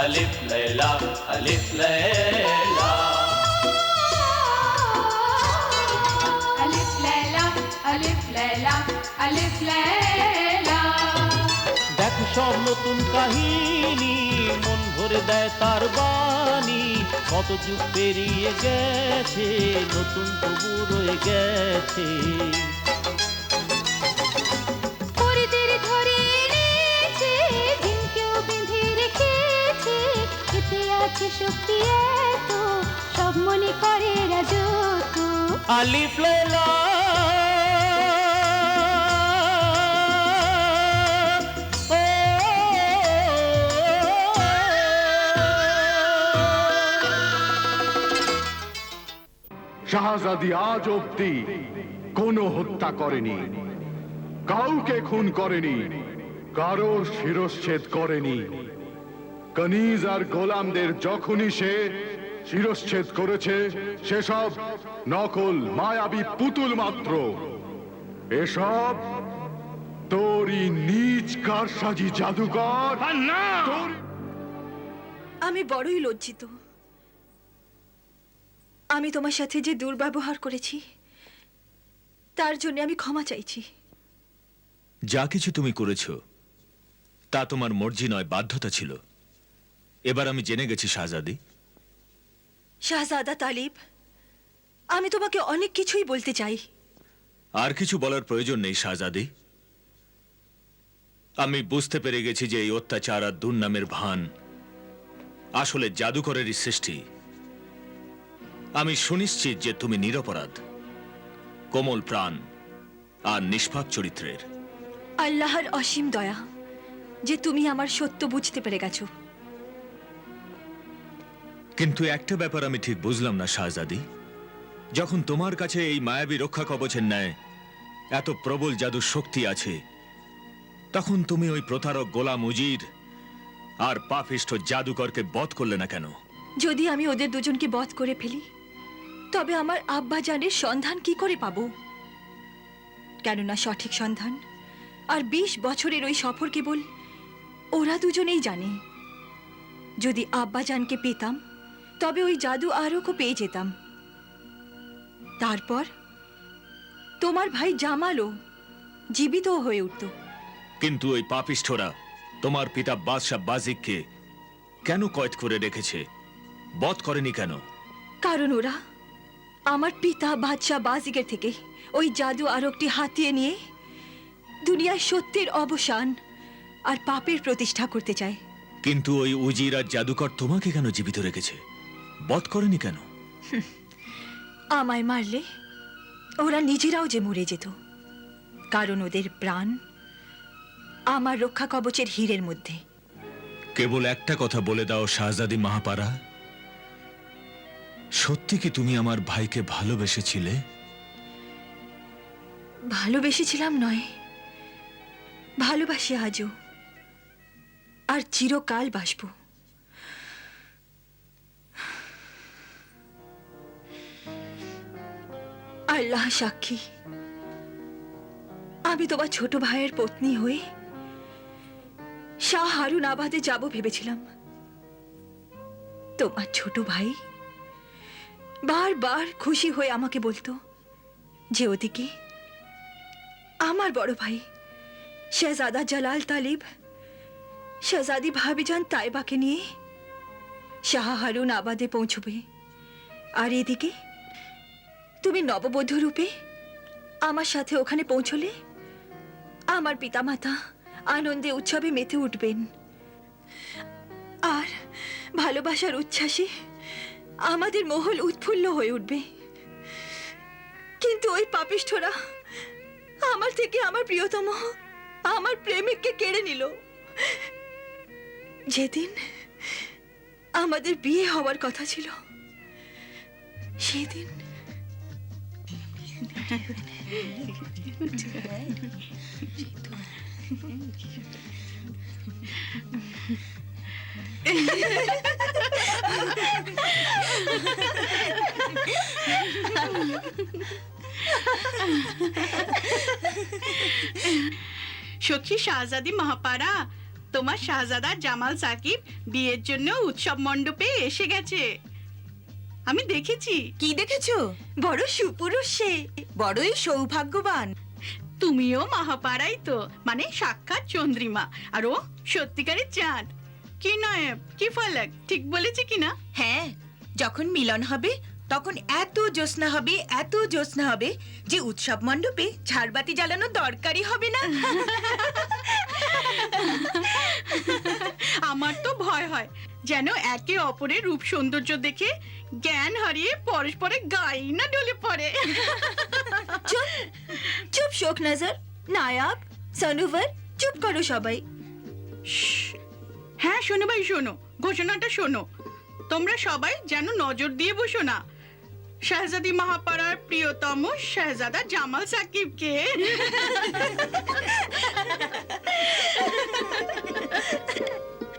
अलिफ लैला अलिफ लैला अलिफ लैला अलिफ लैला अलिफ लैला। দেখো সব নতুন কাহিনী মন ভরে দেয় তার বাণী কত যুগ পেরিয়ে গেছে নতুন তবু রয়ে গেছে পরিদের ধরে এনেছে ঝিমকেও বেঁধে রেখেছে এতে আছে শক্তি এত সব মনে করে রাজত্ব। আলিফ লাইলা শাহজাদি আজ অব্দি কোনো হত্যা করেনি, কাউকে খুন করেনি, কারোর শিরশ্ছেদ করেনি। কনিজ আর গোলামদের যখনই সে শিরশ্ছেদ করেছে সেসব নকল মায়াবী পুতুল মাত্র। এসব তোরই নিজ কারসাজি জাদুকর। আমি বড়ই লজ্জিত। আমি তোমার সাথে যে দুর্ব্যবহার করেছি তার জন্য আমি ক্ষমা চাইছি। যা কিছু তুমি করেছ তা তোমার মর্জি নয়, বাধ্যতা ছিল। এবার আমি জেনে গেছি শাহজাদি। শাহজাদা তালিব, আমি তোমাকে অনেক কিছুই বলতে চাই। আর কিছু বলার প্রয়োজন নেই শাহজাদি। আমি বুঝতে পেরে গেছি যে এই অত্যাচার আর দুর্নামের ভান আসলে জাদুকরেরই সৃষ্টি। আমি সুনিশ্চিত যে তুমি নিরপরাধ, কোমল প্রাণ আর নিষ্পাপ চরিত্রের। আল্লাহর অসীম দয়া যে তুমি আমার সত্য বুঝতে পেরে গেছো। কিন্তু একটা ব্যাপার আমি ঠিক বুঝলাম না শাহজাদি। যখন তোমার কাছে এই মায়াবী রক্ষা কবচের ন্যায় এত প্রবল জাদুর শক্তি আছে, তখন তুমি ওই প্রতারক গোলাম উজির আর পাপিষ্ঠ জাদুকরকে বধ করলে না কেন? যদি আমি ওদের দুজনকে বধ করে ফেলি তবে আমার আব্বাজানের সন্ধান কি করে পাবো? কেননা সঠিক সন্ধান আর 20 বছরের ওই সফর কেবল ওরা দুজনেই জানে। যদি আব্বাজানকে পেতাম তবে ওই জাদু আরোকও পেয়ে যেতাম। তারপর তোমার ভাই জামালও জীবিত হয়ে উঠত। কিন্তু ওই পাপিষ্ঠরা তোমার পিতা বাদশাহ বাজিককে কেন কয়েদ করে রেখেছে, বধ করেনি কেন? কারণ ওরা আমার পিতা বাদশাহ বাজিকের থেকে ওই জাদু আরোকটি হাতিয়ে নিয়ে দুনিয়ায় সত্যের অবসান আর পাপের প্রতিষ্ঠা করতে চায়। কিন্তু ওই উজির আর জাদুকর তোমাকে কেন জীবিত রেখেছে, বধ করেনি কেন? আমায় মারলে ওরা নিজেরাও যে মরে যেত, কারণ ওদের প্রাণ আমার রক্ষা কবচের হীরের মধ্যে। কেবল একটা কথা বলে দাও শাহজাদি মাহাপারা, সত্যি কি তুমি আমার ভাইকে ভালোবেসেছিলে? ভালোবেসেছিলাম নয়, ভালোবাসি আজও, আর চিরকাল বাসবো। আল্লাহ সাক্ষী, আমি তোমার ছোট ভাইয়ের পত্নী হয়ে শাহ হারুন আবাদে যাব ভেবেছিলাম। তোমার ছোট ভাই বারবার খুশি হয়ে আমাকে বলতো যে ওদিকে আমার বড় ভাই শেহজাদা জালাল তালিব শেহজাদি ভাবিজান তাইবাকে নিয়ে শাহ হারুন আবাদে পৌঁছবে, আর এদিকে তুমি নববধূ রূপে আমার সাথে ওখানে পৌঁছলে আমার পিতামাতা আনন্দে উৎসবে মেতে উঠবেন, আর ভালোবাসার উচ্ছ্বাসে আমাদের মহল উৎফুল্ল হয়ে উঠবে। কিন্তু ওই পাপিষ্ঠরা আমার থেকে আমার প্রিয়তম আমার প্রেমিককে কেড়ে নিল। যেদিন আমাদের বিয়ে হওয়ার কথা ছিল সেদিন সখী শাহজাদি মাহাপারা, তোমার শাহজাদা জামাল সাকিব বিয়ের জন্য উৎসব মণ্ডপে এসে গেছে। আমি দেখেছি। কি দেখেছো? বড় সুপুরুষ সে। বড়ই সৌভাগ্যবান। তুমিও মহাপাড়াই তো, মানে সাক্ষাৎ চন্দ্রিমা, আর ও সত্যিকারের চাঁদ। কি নায়ব, কি ফলক, ঠিক বলেছি কিনা? হ্যাঁ, যখন মিলন হবে তখন এত জ্যোৎস্না হবে, এত জ্যোৎস্না হবে যে উৎসব মণ্ডপে ঝাড়বাতি জ্বালানোর দরকারই হবে না। আমার তো ভয় হয় যেন একে অপরের রূপ সৌন্দর্য দেখে জ্ঞান হারিয়ে পরস্পরের গায়ে না ডলে পড়ে। চুপ চুপ শোক নজর, নায়াব, সনুভার, চুপ করো সবাই। হ্যাঁ শোনো ভাই, শোনো, ঘোষণাটা শোনো। তোমরা সবাই যেন নজর দিয়ে বসো না শাহজাদি মহাপাড়ার প্রিয়তম শাহজাদা জামাল সাকিবকে।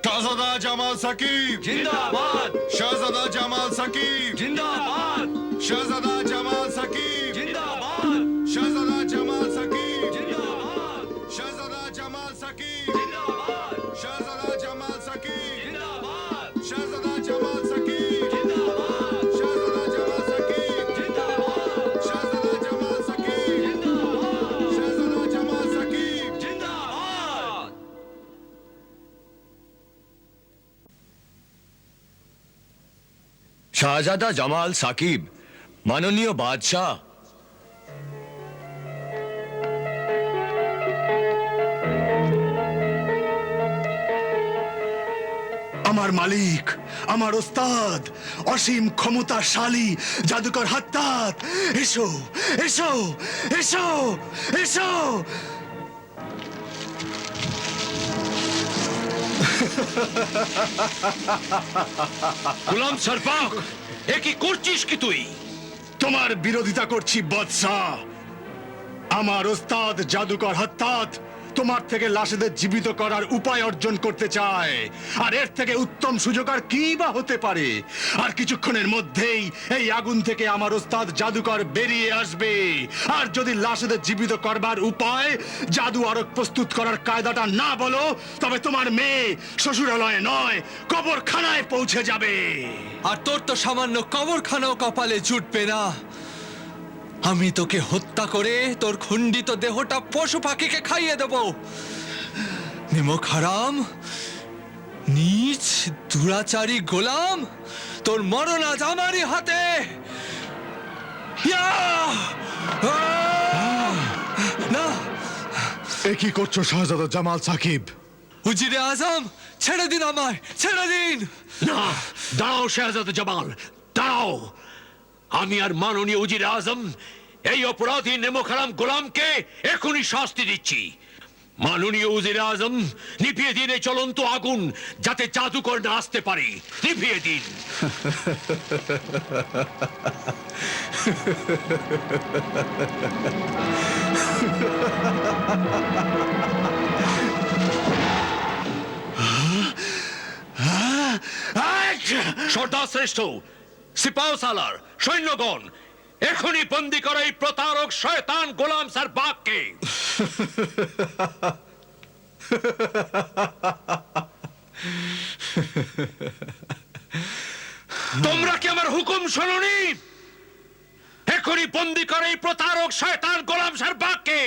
শাহজাদা জামাল সাকিব जिंदाबाद শাহজাদা জামাল সাকিব जिंदाबाद শাহজাদা জামাল সাকিব जिंदाबाद শাহজাদা জামাল সাকিব जिंदाबाद শাহজাদা জামাল সাকিব जिंदाबाद শাহজাদা জামাল সাকিব जिंदाबाद শাহজাদা জামাল সাকিব जिंदाबाद শাহজাদা জামাল সাকিব जिंदाबाद শাহজাদা জামাল সাকিব जिंदाबाद শাহজাদা জামাল সাকিব जिंदाबाद শাহজাদা জামাল সাকিব, মাননীয় বাদশাহ। আমার মালিক, আমার ওস্তাদ, অসীম ক্ষমতাশালী জাদুকর হাত্তাত, এসো এসো এসো এসো। গোলাম সরপাক, এ কি করছিস কি তুই? তোমার বিরোধিতা করছি বাদশাহ। আমার ওস্তাদ জাদুকর হাত্তাত তোমার থেকে লাশেদের জীবিত করার উপায় অর্জন করতে চায়, আর এর থেকে উত্তম সুযোগ আর কি বা হতে পারে? আর কিছুক্ষণের মধ্যেই এই আগুন থেকে আমার ওস্তাদ জাদুকর বেরিয়ে আসবে, আর যদি লাশেদের জীবিত করবার উপায়, জাদু আরক প্রস্তুত করার কায়দাটা না বলো, তবে তোমার মেয়ে শ্বশুরালয়ে নয় কবরখানায় পৌঁছে যাবে। আর তোর তো সামান্য কবরখানাও কপালে জুটবে না। আমি তোকে হত্যা করে তোর খণ্ডিত দেহটা পশু পাখিকে খাইয়ে দেব। নিমক হারাম, নীচ দুরাচারী গোলাম, তোর মরণ আজ আমারই হাতে। ইয়া! না, এ কি করছো শাহজাদা জামাল সাকিব? উজিরে আজম, ছেড়ে দিন আমায়, ছেড়ে দিন। না, দাঁড়াও শাহজাদা জামাল, দাঁড়াও। আমি আর মাননীয় উজিরে আজম এই অপরাধী নেমোখারাম গোলামকে এখনই শাস্তি দিচ্ছি। মাননীয় উজিরে আজম, নিভিয়ে দিন এই জ্বলন্ত আগুন, যাতে জাদুকর না আসতে পারে। নিভিয়ে দিন। সর্দার শ্রেষ্ঠ, সিপাহ সালার, সৈন্যগণ, এখনই বন্দি করে এই প্রতারক শয়তান গোলাম সরপাককে। তোমরা কি আমার হুকুম শোনোনি? এখনই বন্দি করে এই প্রতারক শয়তান গোলাম সরপাককে।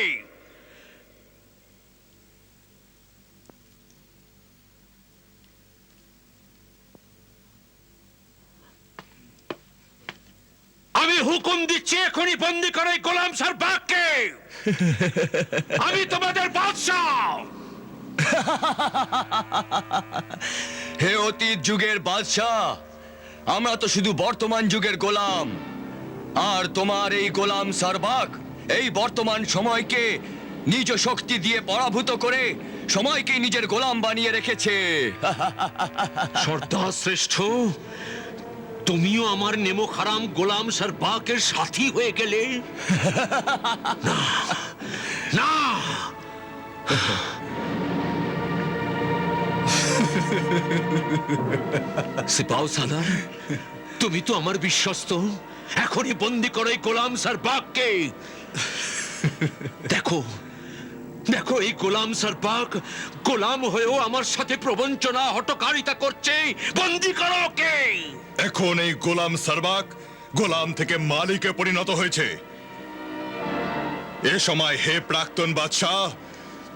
আমি হুকুম দিচ্ছি, এখনই বন্দি করে গোলাম সরপাককে। আমি তোমাদের বাদশাহ। হে অতীত যুগের বাদশাহ, আমরা তো শুধু বর্তমান যুগের গোলাম, আর তোমার এই গোলাম সরপাক এই বর্তমান সময়কে নিজ শক্তি দিয়ে পরাভূত করে সময়কে নিজের গোলাম বানিয়ে রেখেছে। সর্দার শ্রেষ্ঠ, তুমিও আমার নেমো খারাম গোলাম সরপাকের সাথী হয়ে গেলে। না, না। সিপাহ সালার, তুমি তো আমার বিশ্বস্ত, এখনই বন্দি করো এই গোলাম সরপাককে। দেখো, দেখো এই গোলাম সরপাক গোলাম হয়েও আমার সাথে প্রবঞ্চনা হটকারিতা করছে। বন্দি করো ওকে। এখন এই গোলাম সারবাক গোলাম থেকে মালিকে পরিণত হয়েছে। এ সময় হে প্রাক্তন বাদশাহ,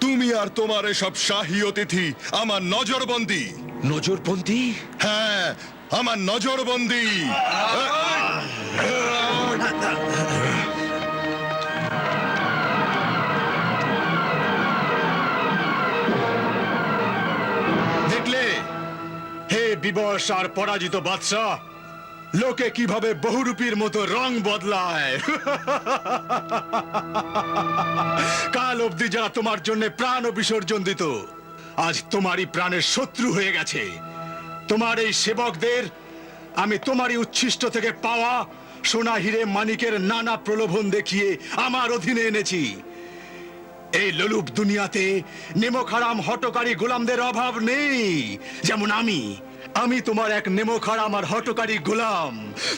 তুমি আর তোমার এসব শাহী অতিথি আমার নজরবন্দি। নজরবন্দি? হ্যাঁ, আমার নজরবন্দি। দেখলে হে বিবশ আর পরাজিত বাদশাহ, লোকে কিভাবে বহুরূপীর মতো রং বদলায়। কাল অবধি যারা তোমার জন্য প্রাণ বিসর্জন দিত, আজ তোমারই প্রাণের শত্রু হয়ে গেছে। তোমার এই সেবকদের আমি তোমারই উচ্ছিষ্ট থেকে পাওয়া সোনা হিরে মানিকের নানা প্রলোভন দেখিয়ে আমার অধীনে এনেছি। এই লোলুপ দুনিয়াতে নেমক হারাম হটকারী গোলামদের অভাব নেই। যেমন আমি তোমার এক নেমক হারাম আর হটকারী গোলাম।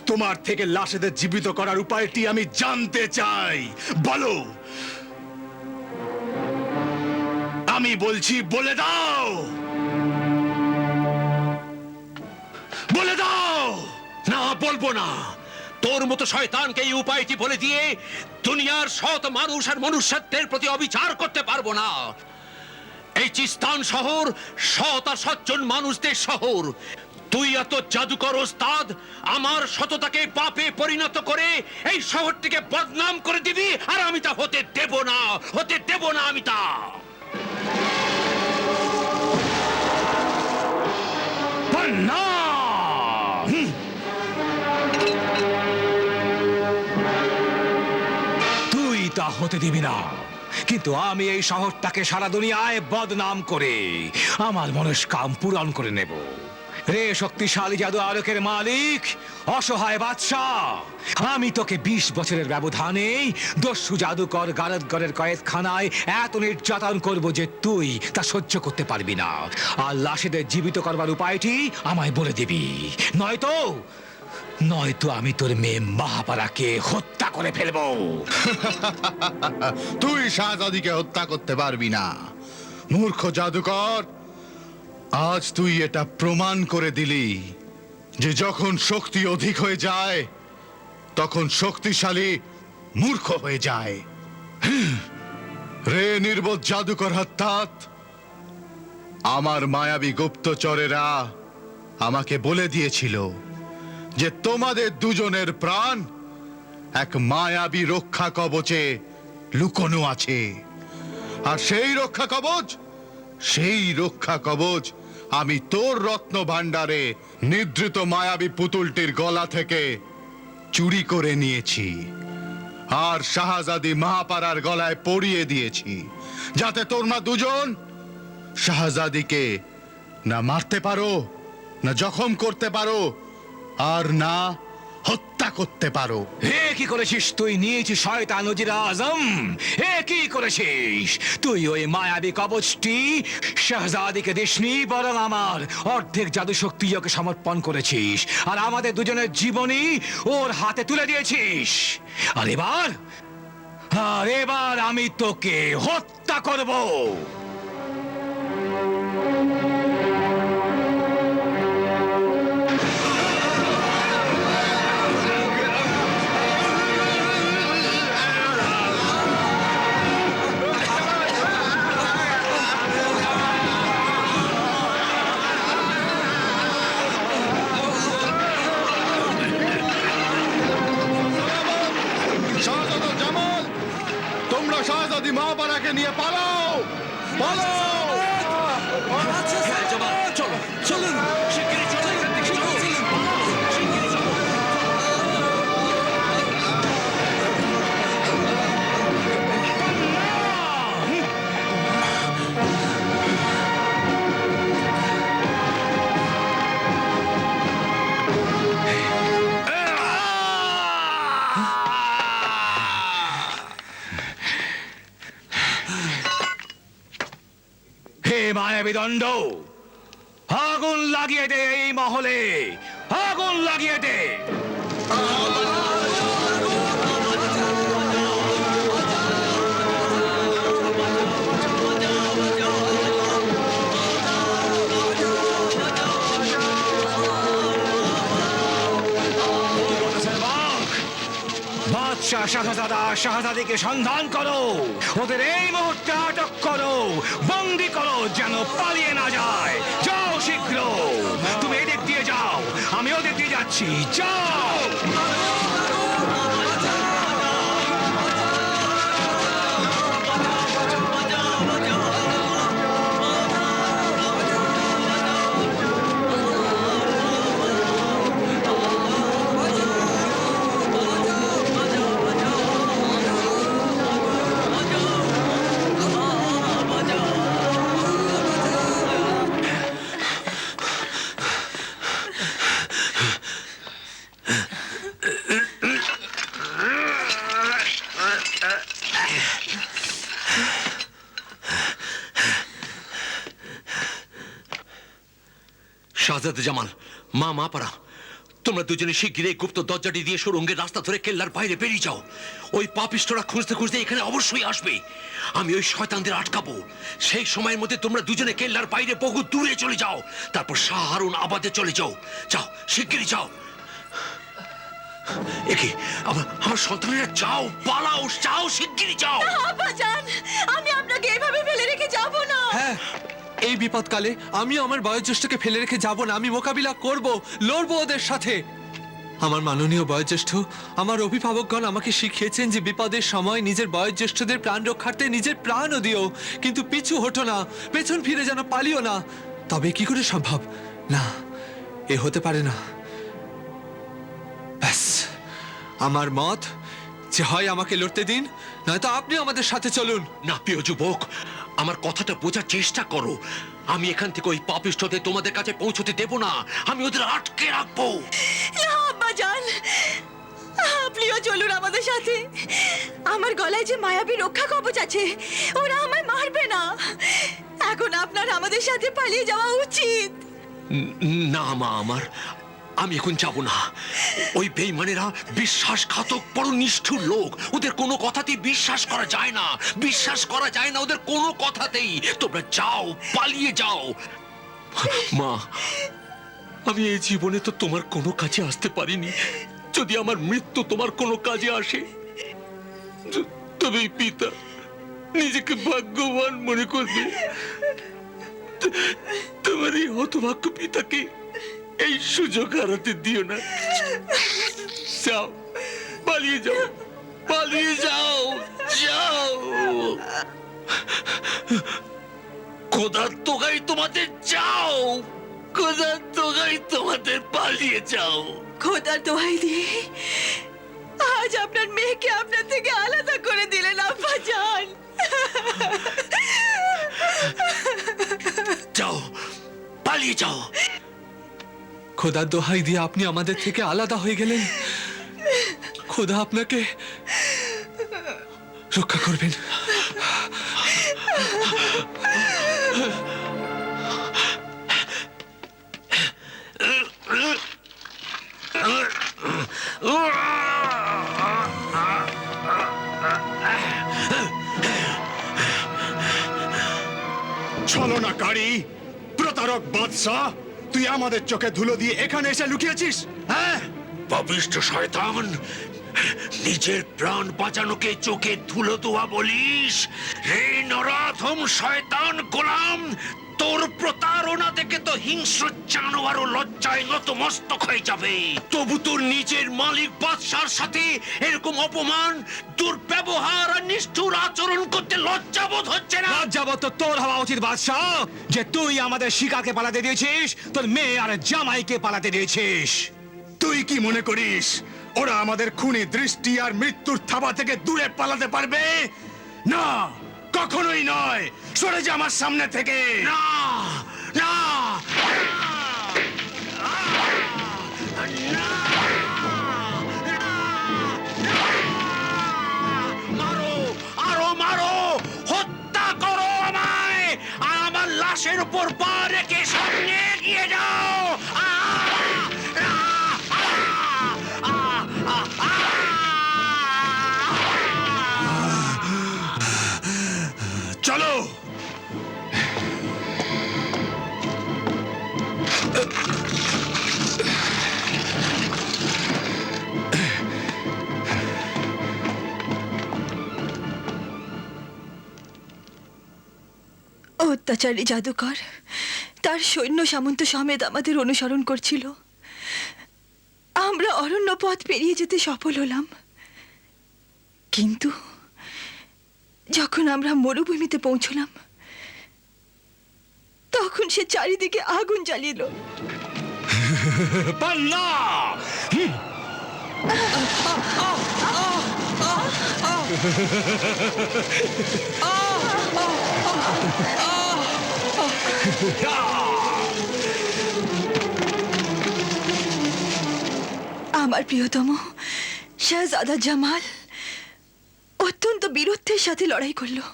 তোমার থেকে লাশেদের জীবিত করার উপায়টি আমি জানতে চাই। বলো। আমি বলছি, বলে দাও, বলে দাও। না, বলবো না। তোর মতো শয়তানকে এই উপায়টি বলে দিয়ে দুনিয়ার সৎ মানুষ আর মনুষ্যত্বের প্রতি অবিচার করতে পারবো না। এই চিস্তান শহর সৎ আর সজ্জন মানুষদের শহর। তুই এত জাদুকর ওস্তাদ আমার সততাকে পাপে পরিণত করে এই শহরটিকে বদনাম করে দিবি, আর আমি তা হতে দেব না, হতে দেব না আমি তা। না, তুই তা হতে দিবি না, কিন্তু আমি এই শহরটাকে সারা দুনিয়ায় বদনাম করে আমার মনস্কাম পূরণ করে নেব। রে শক্তিশালী জাদু আলোকের মালিক, অসহায় বাদশাহ, আমি তোকে 20 বছরের ব্যবধানে দস্যু জাদুকর গারদগড়ের কয়েদখানায় এত নির্যাতন করব যে তুই তা সহ্য করতে পারবি না। আর লাশেদের জীবিত করবার উপায়টি আমায় বলে দিবি, নয়তো আমি তোর মেয়ে মাহাপারাকে হত্যা করে ফেলবো। তুই শাহজাদিকে হত্যা করতে পারবি না, মূর্খ জাদুকর। আজ তুই এটা প্রমাণ করে দিলি যে যখন শক্তি অধিক হয়ে যায় তখন শক্তিশালী মূর্খ হয়ে যায়। রে নির্বোধ জাদুকর হত্যাত, আমার মায়াবী গুপ্তচরেরা আমাকে বলে দিয়েছিল যে তোমাদের দুজনের প্রাণ এক মায়াবী রক্ষা কবচে লুকোনো আছে। আর সেই রক্ষা কবচ আমি তোর রত্ন ভাণ্ডারে নিদ্রিত মায়াবী পুতুলটির গলা থেকে চুরি করে নিয়েছি আর শাহজাদি মাহাপারার গলায় পরিয়ে দিয়েছি, যাতে তোমরা দুজন শাহজাদিকে না মারতে পারো, না জখম করতে পারো, আর না হত্যা করতে পারো। হে কি করেছিস তুই? নিয়েছিস শয়তান উজির আজম, হে কি করেছিস তুই? ওই মায়াবী কবচটি শাহজাদিকে দিসনি, বরং আমার অর্ধেক জাদু শক্তি ওকে সমর্পণ করেছিস, আর আমাদের দুজনের জীবনই ওর হাতে তুলে দিয়েছিস। আর এবার আমি তোকে হত্যা করব। শাহজাদা জামাল, তোমরা শাহজাদি মাহাপারাকে নিয়ে পালাও, পালাও। হে মায়াবী দণ্ড, আগুন লাগিয়ে দে এই মহলে, আগুন লাগিয়ে দে। বাদশাহ শাহজাদা শাহজাদিকে সন্ধান করো, ওদের এই মুহূর্তে আটক করো, বন্দি করো, যেন পালিয়ে না যায়। যাও শীঘ্র, তুমি এদিক দিয়ে যাও, আমি ওদিক দিয়ে যাচ্ছি, যাও। শাহজাদা জামাল, মা পারা, তোমরা দুজনে শিগগিরই গুপ্ত দরজাটি দিয়ে সুড়ঙ্গের রাস্তা ধরে কেল্লার বাইরে বেরিয়ে যাও। ওই পাপিষ্টরা খুঁজতে খুঁজতে এখানে অবশ্যই আসবে। আমি ওই শয়তানদের আটকাবো। সেই সময়ের মধ্যে তোমরা দুজনে কেল্লার বাইরে বহু দূরে চলে যাও, তারপর শাহ হারুন আবাদে চলে যাও। যাও, শিগগিরই যাও। একে আমার সন্তানেরা, যাও, পালাও, যাও, শিগগিরই যাও। আব্বাজান, আমি আপনাকে এইভাবে ফেলে রেখে যাব না। হ্যাঁ, এই বিপদকালে আমি আমার বয়োজ্যেষ্ঠকে ফেলে রেখে যাব না। আমি মোকাবিলা করব, লড়বো ওদের সাথে। আমার মাননীয় বয়োজ্যেষ্ঠ, আমার অভিভাবকগণ আমাকে শিখিয়েছেন যে বিপদের সময় নিজের বয়োজ্যেষ্ঠদের প্রাণ রক্ষার্থে নিজের প্রাণও দিও, কিন্তু পিছু হটো না, পেছন ফিরে যেন পালিও না। তবে কি করে সম্ভব? না, এ হতে পারে না। ব্যাস, আমার মত যে হয় আমাকে লড়তে দিন, নয়তো আপনি আমাদের সাথে চলুন। না প্রিয় যুবক, আমার কথাটা বোঝার চেষ্টা করো। আমি এখান থেকে ওই পাপিষ্ঠদের তোমাদের কাছে পৌঁছতে দেব না। আমি ওদের আটকে রাখবো। না আব্বাজান, আপনিও চলুন আমাদের সাথে। আমার গলায় যে মায়াবী রক্ষা কবচ আছে, ওরা আমায় মারবে না। এখন আপনার আমাদের সাথে পালিয়ে যাওয়া উচিত। না মা আমার, আমি এখন যাব না। ওই বেঈমানেরা বিশ্বাসঘাতক, বড় নিষ্ঠুর লোক। ওদের কোনো কথাতেই বিশ্বাস করা যায় না, বিশ্বাস করা যায় না ওদের কোনো কথাতেই। তোমরা যাও, পালিয়ে যাও। মা, আমি এই জীবনে তো তোমার কোনো কাজে আসতে পারিনি। যদি আমার মৃত্যু তোমার কোনো কাজে আসে, তবে পিতা নিজেকে ভাগ্যবান মনে করবে। তোমার এই হতভাগ্য পিতাকে এই সুযোগ হারাতে দিও না। যাও, পালিয়ে যাও, পালিয়ে যাও, যাও। খোদার তোগাই তোমাদের, যাও, খোদার তোগাই তোমাদের, পালিয়ে যাও। খোদার দোহাই দিয়ে আজ আপনার মেয়েকে আপনার থেকে আলাদা করে দিলেন আব্বাজান। যাও, পালিয়ে যাও। খোদার দোহাই দিয়ে আপনি আমাদের থেকে আলাদা হয়ে গেলেন। খোদা আপনাকে রক্ষা করবেন। ছলনাকারী, প্রতারক বাদশাহ, তুই আমাদের চোখে ধুলো দিয়ে এখানে এসে লুকিয়েছিস? হ্যাঁ, পাপিষ্ঠ শয়তান, নিজের প্রাণ বাঁচানোকে চোখে ধুলো দেওয়া বলিস? হে নরাধম শয়তান গোলাম, তোর প্রতারণা দেখে তো হিংস্র জানোয়ারও লজ্জায় নতমস্তক হয়ে যাবে। তবু তোর নিজের মালিক বাদশার সাথে এরকম অপমান, দুর্ব্যবহার আর নিষ্ঠুর আচরণ করতে লজ্জাবোধ হচ্ছে না? লজ্জাবোধ তো তোর হওয়া উচিত বাদশাহ, যে তুই আমাদের শিকাকে পালাতে দিয়েছিস, তোর মেয়ে আর জামাইকে পালাতে দিয়েছিস। তুই কি মনে করিস ওরা আমাদের খুনি দৃষ্টি আর মৃত্যুর থাবা থেকে দূরে পালাতে পারবে? না, কখনোই নয়। সরে যা আমার সামনে থেকে। না, না, মারো, আরো মারো, হত্যা করো আমায়, আর আমার লাশের উপর পা রেখে সামনে এগিয়ে যাও। চলো। অত্যাচারী জাদুকর তার সৈন্য সামন্ত সমেত আমাদের অনুসরণ করছিল। আমরা অরণ্য পথ পেরিয়ে যেতে সফল হলাম, কিন্তু যখন আমরা মরুভূমিতে পৌঁছলাম তখন সে চারিদিকে আগুন জ্বালিল। পান্না! আমার প্রিয়তম শাহজাদা জামাল অত্যন্ত বীরত্বের সাথে লড়াই করলো,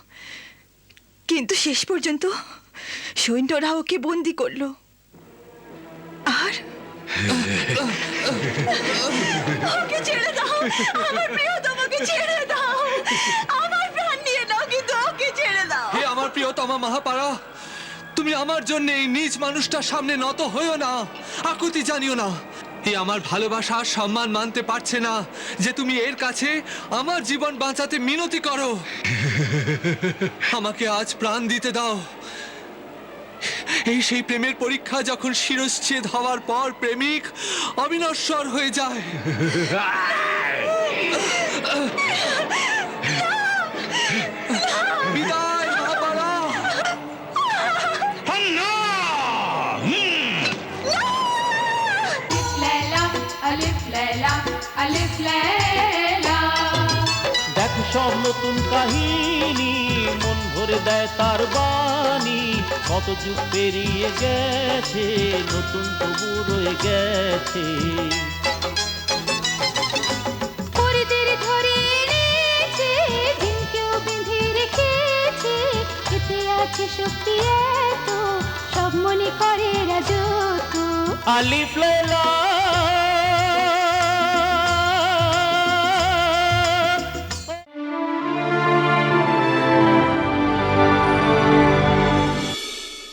কিন্তু শেষ পর্যন্ত সৈন্যরা ওকে বন্দি করলো। আর ওকে ছেড়ে দাও, আমার প্রিয়তমকে ছেড়ে দাও, আমার প্রাণ নিয়ে নাও, কিন্তু ওকে ছেড়ে দাও। হে আমার প্রিয়তমা মহাপারা, তুমি আমার জন্য এই নিজ মানুষটার সামনে নত হইও না, আকুতি জানিও না। এ আমার ভালোবাসা আর সম্মান মানতে পারছে না যে তুমি এর কাছে আমার জীবন বাঁচাতে মিনতি করো। আমাকে আজ প্রাণ দিতে দাও। এই সেই প্রেমের পরীক্ষা যখন শিরশ্ছেদ হওয়ার পর প্রেমিক অবিনশ্বর হয়ে যায়। বিদায় মহাপারা। দেখো সব নতুন কাহিনী, মন ভরে দেয় তার বাণী। কত যুগ পেরিয়ে গেছে, নতুন তবু রয়ে গেছে। পরিদের ধরে এনেছে, ঝিমকেও বেঁধে রেখেছে। এতে আছে শক্তি এত, সব মনে করে রাজত্ব। আলিফ লাইলা